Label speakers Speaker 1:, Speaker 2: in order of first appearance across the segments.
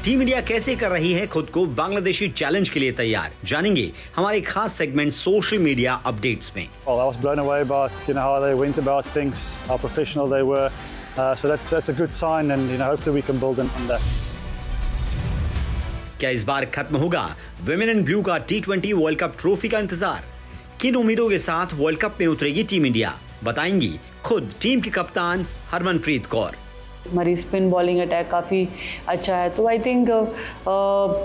Speaker 1: Team India कैसे कर रही है खुद को बांग्लादेशी चैलेंज के लिए तैयार, जानेंगे हमारे खास सेगमेंट सोशल मीडिया अपडेट्स में।
Speaker 2: Well, I was blown away about how they went about things, how professional they were. So that's a good sign, and hopefully we can build on that.
Speaker 1: क्या इस बार खत्म होगा women in blue का T20 world cup trophy का इंतजार? किन उम्मीदों के साथ वर्ल्ड कप में उतरेगी टीम इंडिया, बताएंगी खुद टीम की कप्तान हरमनप्रीत कौर।
Speaker 3: हमारी स्पिन बॉलिंग अटैक काफ़ी अच्छा है, तो आई थिंक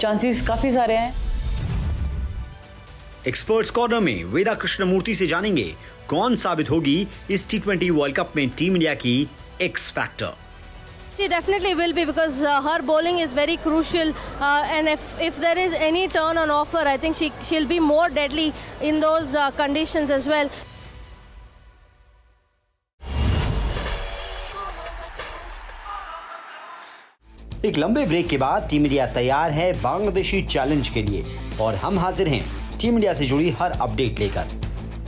Speaker 3: चांसेस काफ़ी सारे हैं।
Speaker 1: एक्सपर्ट्स कॉर्नर में वेदा कृष्णमूर्ति से जानेंगे कौन साबित होगी इस T20 वर्ल्ड कप में टीम इंडिया की x factor.
Speaker 4: She definitely will be, because her bowling is very crucial, and if there is any turn on offer, I think she'll be more deadly in those conditions as well.
Speaker 1: एक लंबे break के बाद team India तैयार है Bangladeshi challenge के लिए और हम हाजिर हैं टीम इंडिया से जुड़ी हर अपडेट लेकर।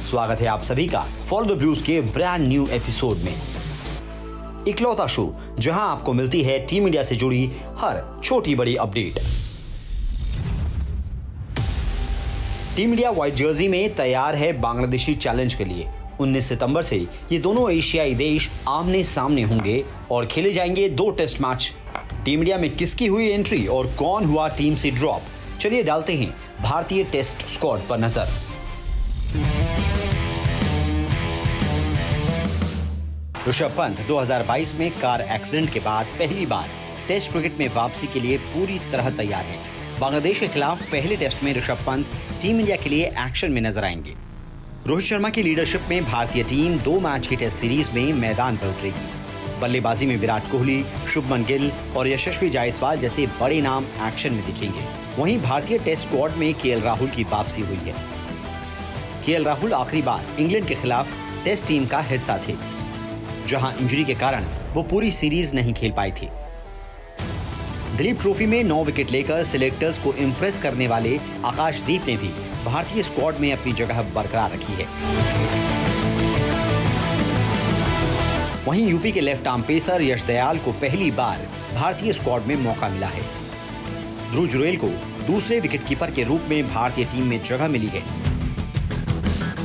Speaker 1: स्वागत है आप सभी का फॉलो द ब्लूज के ब्रांड न्यू एपिसोड में, इकलौता शो जहां आपको मिलती है टीम इंडिया से जुड़ी हर छोटी बड़ी update. Team India white Jersey में तैयार है बांग्लादेशी चैलेंज के लिए। 19 सितंबर से ये दोनों एशियाई देश आमने सामने होंगे और खेले जाएंगे 2 टेस्ट मैच। टीम इंडिया में किसकी हुई एंट्री और कौन हुआ टीम से ड्रॉप, चलिए डालते हैं भारतीय टेस्ट स्क्वाड पर नजर। ऋषभ पंत 2022 में कार एक्सीडेंट के बाद पहली बार टेस्ट क्रिकेट में वापसी के लिए पूरी तरह तैयार है। बांग्लादेश के खिलाफ पहले टेस्ट में ऋषभ पंत टीम इंडिया के लिए एक्शन में नजर आएंगे। रोहित शर्मा की लीडरशिप में भारतीय टीम 2 मैच की टेस्ट सीरीज में मैदान पर उतरेगी। बल्लेबाजी में विराट कोहली, शुभमन गिल और यशस्वी जायसवाल जैसे बड़े नाम एक्शन में दिखेंगे। वहीं भारतीय टेस्ट स्क्वाड में केएल राहुल की वापसी हुई है। केएल राहुल आखिरी बार इंग्लैंड के खिलाफ टेस्ट टीम का हिस्सा थे, जहां इंजरी के कारण वो पूरी सीरीज नहीं खेल पाए थे। दिलीप ट्रॉफी में 9 विकेट लेकर सिलेक्टर्स को इंप्रेस करने वाले आकाशदीप ने भी भारतीय स्क्वाड में अपनी जगह बरकरार रखी है। वहीं यूपी के लेफ्ट आर्म पेसर यश दयाल को पहली बार भारतीय स्क्वाड में मौका मिला है। ध्रुव जुरेल को दूसरे विकेटकीपर के रूप में भारतीय टीम में जगह मिली है।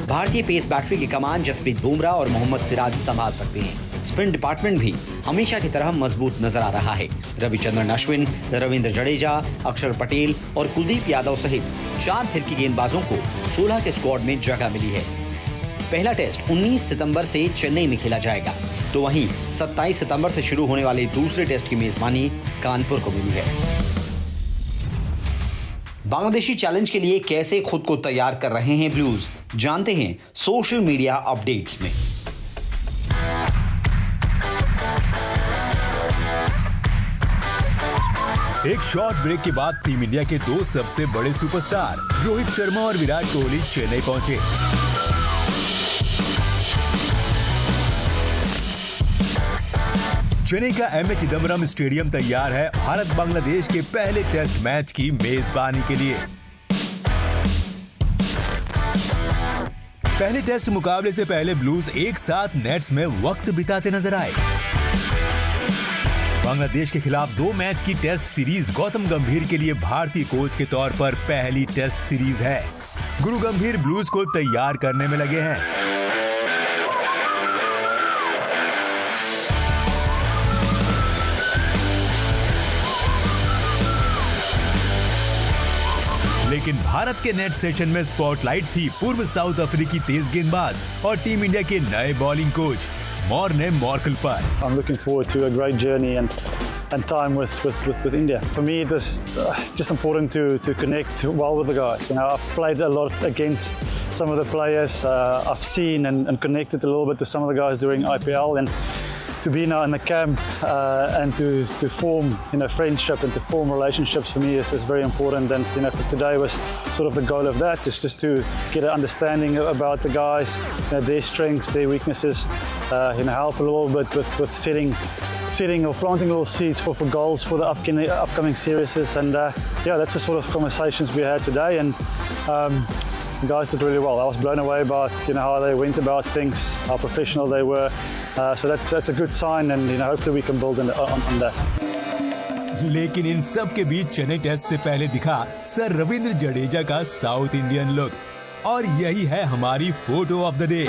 Speaker 1: भारतीय पेस बैटरी की कमान जसप्रीत बुमराह और मोहम्मद सिराज संभाल सकते हैं। स्पिन डिपार्टमेंट भी हमेशा की तरह मजबूत नजर आ रहा है। रविचंद्रन अश्विन, रविंद्र जडेजा, अक्षर पटेल और कुलदीप यादव सहित 4 फिरकी गेंदबाजों को 16 के स्क्वाड में जगह मिली है। पहला टेस्ट 19 सितंबर से चेन्नई में खेला जाएगा, तो वहीं 27 सितंबर से शुरू होने वाले दूसरे टेस्ट की मेजबानी कानपुर को मिली है। बांग्लादेशी चैलेंज के लिए कैसे खुद को तैयार कर रहे हैं ब्लूज, जानते हैं सोशल मीडिया अपडेट्स में।
Speaker 5: एक शॉर्ट ब्रेक के बाद टीम इंडिया के 2 सबसे बड़े सुपरस्टार रोहित शर्मा और विराट कोहली चेन्नई पहुंचे। चेन्नई का एमए चिदम्बरम स्टेडियम तैयार है भारत बांग्लादेश के पहले टेस्ट मैच की मेजबानी के लिए। पहले टेस्ट मुकाबले से पहले ब्लूज एक साथ नेट्स में वक्त बिताते नजर आए। बांग्लादेश के खिलाफ 2 मैच की टेस्ट सीरीज गौतम गंभीर के लिए भारतीय कोच के तौर पर पहली टेस्ट सीरीज है। गुरु गंभीर ब्लूज को तैयार करने में लगे हैं। लेकिन भारत के नेट सेशन में स्पॉटलाइट थी पूर्व साउथ अफ्रीकी तेज गेंदबाज और टीम इंडिया के नए बॉलिंग कोच मॉर्ने मॉर्कल पर।
Speaker 2: I'm looking forward to a great journey and time with India. For me, it was just important to connect well with the guys. I've played a lot against some of the players. I've seen and connected a little bit to some of the guys during IPL, and to be now in the camp and to form friendship and to form relationships for me is very important. And for today was sort of the goal of that, is just to get an understanding about the guys, their strengths, their weaknesses, help a little bit with setting or planting little seeds for goals for the upcoming series. And that's the sort of conversations we had today, and the guys did really well. I was blown away about how they went about things, how professional they were. So that's a good sign, and hopefully we can build on that.
Speaker 5: लेकिन इन सब के बीच Chennai test से पहले दिखा sir Ravindra Jadeja का south Indian look, और यही है हमारी photo of the day.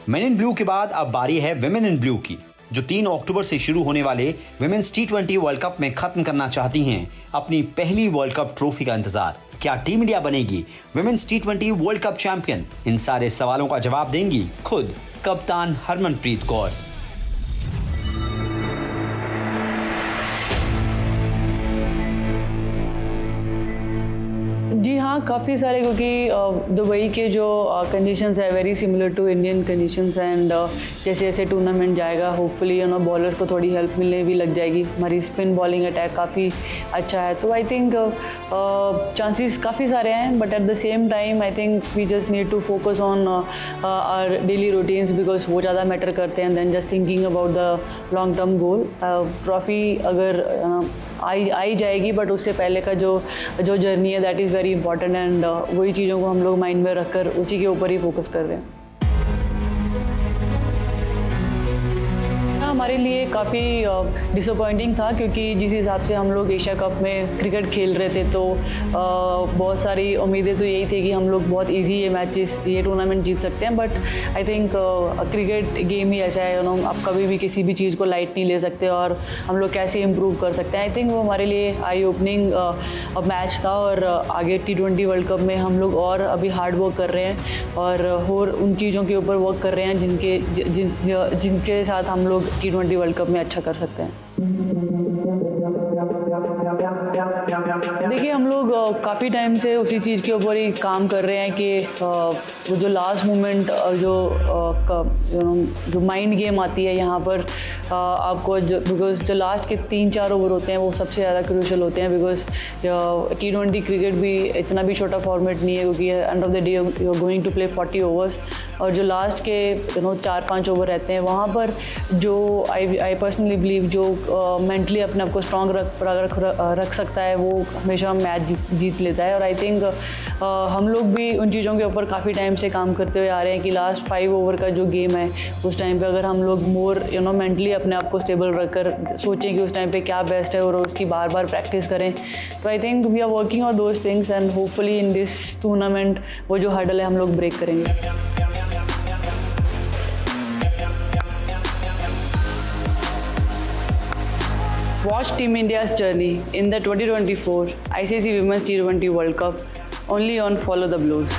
Speaker 1: Main in blue के बाद अब बारी है विमेन इन ब्लू की, जो 3 अक्टूबर से शुरू होने वाले विमेन्स T20 वर्ल्ड कप में खत्म करना चाहती हैं अपनी पहली वर्ल्ड कप ट्रॉफी का इंतजार। क्या टीम इंडिया बनेगी women's T20 world cup champion? इन सारे सवालों का जवाब देंगी खुद कप्तान हरमनप्रीत कौर।
Speaker 3: जी हाँ, काफ़ी सारे, क्योंकि दुबई के जो कंडीशंस है very similar to Indian conditions, and जैसे जैसे टूर्नामेंट जाएगा होपफुली बॉलर्स को थोड़ी हेल्प मिलने भी लग जाएगी। हमारी स्पिन बॉलिंग अटैक काफ़ी अच्छा है, तो आई थिंक चांसेस काफ़ी सारे हैं, but at the same time I think we just need to focus on our daily routines, because वो ज़्यादा मैटर करते हैं than just thinking about the long term goal. Trophy अगर आई जाएगी, बट उससे पहले का जो जर्नी है that is very important, and वही चीज़ों को हम लोग माइंड में रखकर उसी के ऊपर ही फोकस कर रहे हैं। हमारे लिए काफ़ी डिसअपॉइंटिंग था, क्योंकि जिस हिसाब से हम लोग एशिया कप में क्रिकेट खेल रहे थे, तो बहुत सारी उम्मीदें तो यही थी कि हम लोग बहुत इजी ये टूर्नामेंट जीत सकते हैं, but I think cricket game ही ऐसा है, आप कभी भी किसी भी चीज़ को लाइट नहीं ले सकते, और हम लोग कैसे इम्प्रूव कर सकते हैं। आई थिंक वो हमारे लिए आई ओपनिंग मैच था, और आगे T20 वर्ल्ड कप में हम लोग और अभी हार्ड वर्क कर रहे हैं और उन चीज़ों के ऊपर वर्क कर रहे हैं जिनके साथ हम लोग T20 वर्ल्ड कप में अच्छा कर सकते हैं। देखिए, हम लोग काफ़ी टाइम से उसी चीज़ के ऊपर ही काम कर रहे हैं कि वो जो लास्ट मोमेंट जो माइंड गेम आती है यहाँ पर आपको, बिकॉज जो लास्ट के 3-4 ओवर होते हैं वो सबसे ज़्यादा क्रूशल होते हैं, बिकॉज T20 क्रिकेट भी इतना भी छोटा फॉर्मेट नहीं है, क्योंकि end of the day you are going to play 40 overs, और जो लास्ट के 4-5 ओवर रहते हैं वहाँ पर जो आई पर्सनली बिलीव जो मेंटली अपने आप को स्ट्रॉन्ग रख सकता है वो हमेशा मैच जीत लेता है। और आई थिंक हम लोग भी उन चीज़ों के ऊपर काफ़ी टाइम से काम करते हुए आ रहे हैं कि लास्ट 5 ओवर का जो गेम है उस टाइम पे अगर हम लोग मोर मेंटली अपने आप को स्टेबल रखकर सोचें कि उस टाइम पे क्या बेस्ट है और उसकी बार बार प्रैक्टिस करें, तो I think we are working on those things, and hopefully in this tournament वो जो हर्डल है हम लोग ब्रेक करेंगे। Watch Team India's journey in the 2024 ICC Women's T20 World Cup only on Follow the Blues.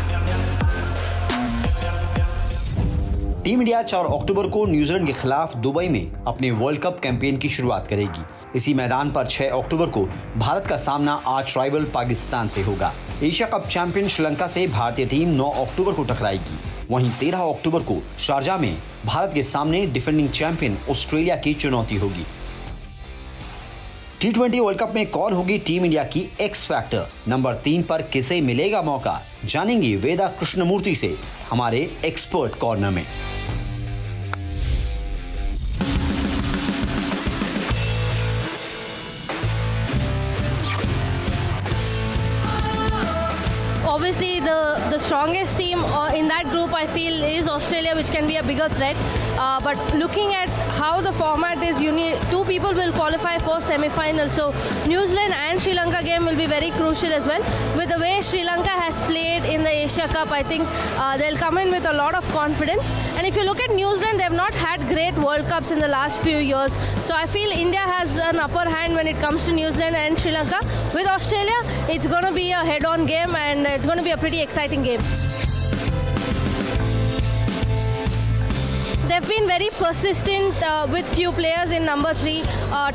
Speaker 1: Team India 4 अक्टूबर को New Zealand के खिलाफ Dubai में अपने वर्ल्ड कप कैंपेन की शुरुआत करेगी। इसी मैदान पर 6 अक्टूबर को भारत का सामना आर्च राइवल पाकिस्तान से होगा। एशिया कप चैंपियन श्रीलंका से भारतीय टीम 9 अक्टूबर को टकराएगी। वहीं 13 अक्टूबर को शारजाह में भारत के सामने डिफेंडिंग चैंपियन ऑस्ट्रेलिया की चुनौती होगी। T20 वर्ल्ड कप में कौन होगी टीम इंडिया की एक्स फैक्टर? नंबर 3 पर किसे मिलेगा मौका? जानेंगे वेदा कृष्णमूर्ति से हमारे एक्सपर्ट कॉर्नर में।
Speaker 4: Obviously, the strongest team in that group I feel is Australia, which can be a bigger threat. But looking at how the format is, two people will qualify for semi-final. So New Zealand and Sri Lanka game will be very crucial as well. With the way Sri Lanka has played in the Asia Cup, I think they'll come in with a lot of confidence. And if you look at New Zealand, they've not had great World Cups in the last few years. So I feel India has an upper hand when it comes to New Zealand and Sri Lanka. With Australia, it's going to be a head-on game, and it's going to be a pretty exciting game. They've been very persistent with few players in number 3.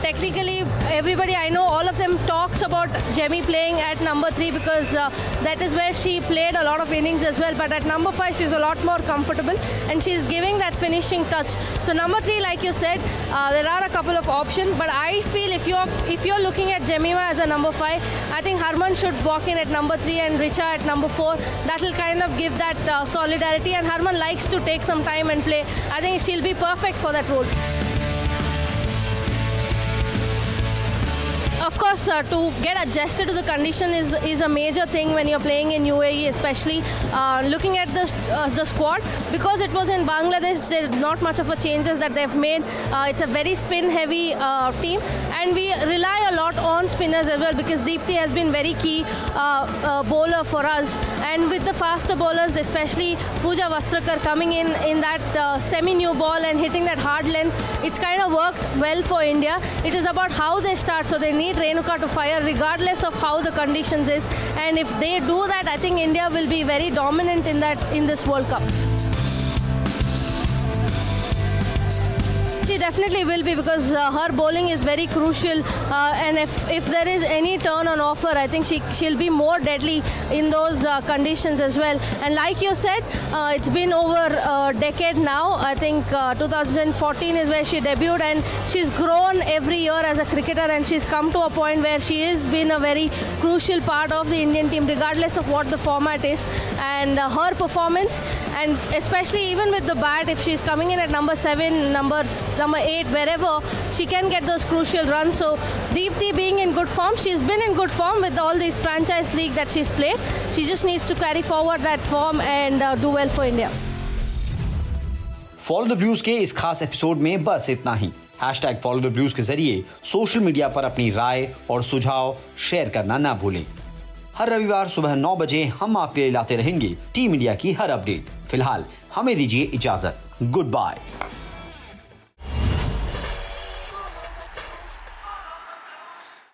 Speaker 4: Technically, everybody I know, all of them talks about Jemmy playing at number 3 because that is where she played a lot of innings as well. But at number 5, she's a lot more comfortable and she's giving that finishing touch. So number 3, like you said, there are a couple of options. But I feel if you're looking at Jemima as a number 5, I think Harman should walk in at number 3 and Richa at number 4. That will kind of give that solidarity. And Harman likes to take some time and play. I think she'll be perfect for that role. Of course, course, to get adjusted to the condition is a major thing when you're playing in UAE, especially looking at the squad, because it was in Bangladesh. There's not much of a changes that they've made. It's a very spin-heavy team, and we rely a lot on spinners as well, because Deepti has been very key bowler for us. And with the faster bowlers, especially Pooja Vastrakar coming in that semi-new ball and hitting that hard length, it's kind of worked well for India. It is about how they start, so they need Renuka to fire regardless of how the conditions is. And if they do that, I think India will be very dominant in this World Cup. She definitely will be, because her bowling is very crucial, and if there is any turn on offer, I think she'll be more deadly in those conditions as well. And like you said, it's been over a decade now. I think 2014 is where she debuted, and she's grown every year as a cricketer, and she's come to a point where she has been a very crucial part of the Indian team, regardless of what the format is. And her performance, and especially even with the bat, if she's coming in at number 7, number 8, wherever, she can get those crucial runs. So Deepti being in good form, she's been in good form with all these franchise league that she's played. She just needs to carry forward that form and do well for India.
Speaker 1: Follow the blues के इस खास episode में बस इतना ही। #Follow the blues के जरिए social media पर अपनी राय और सुझाव शेयर करना ना भूलें। हर रविवार सुबह 9 बजे हम आपके लिए लाते रहेंगे टीम इंडिया की हर अपडेट। फिलहाल हमें दीजिए इजाजत। Good bye.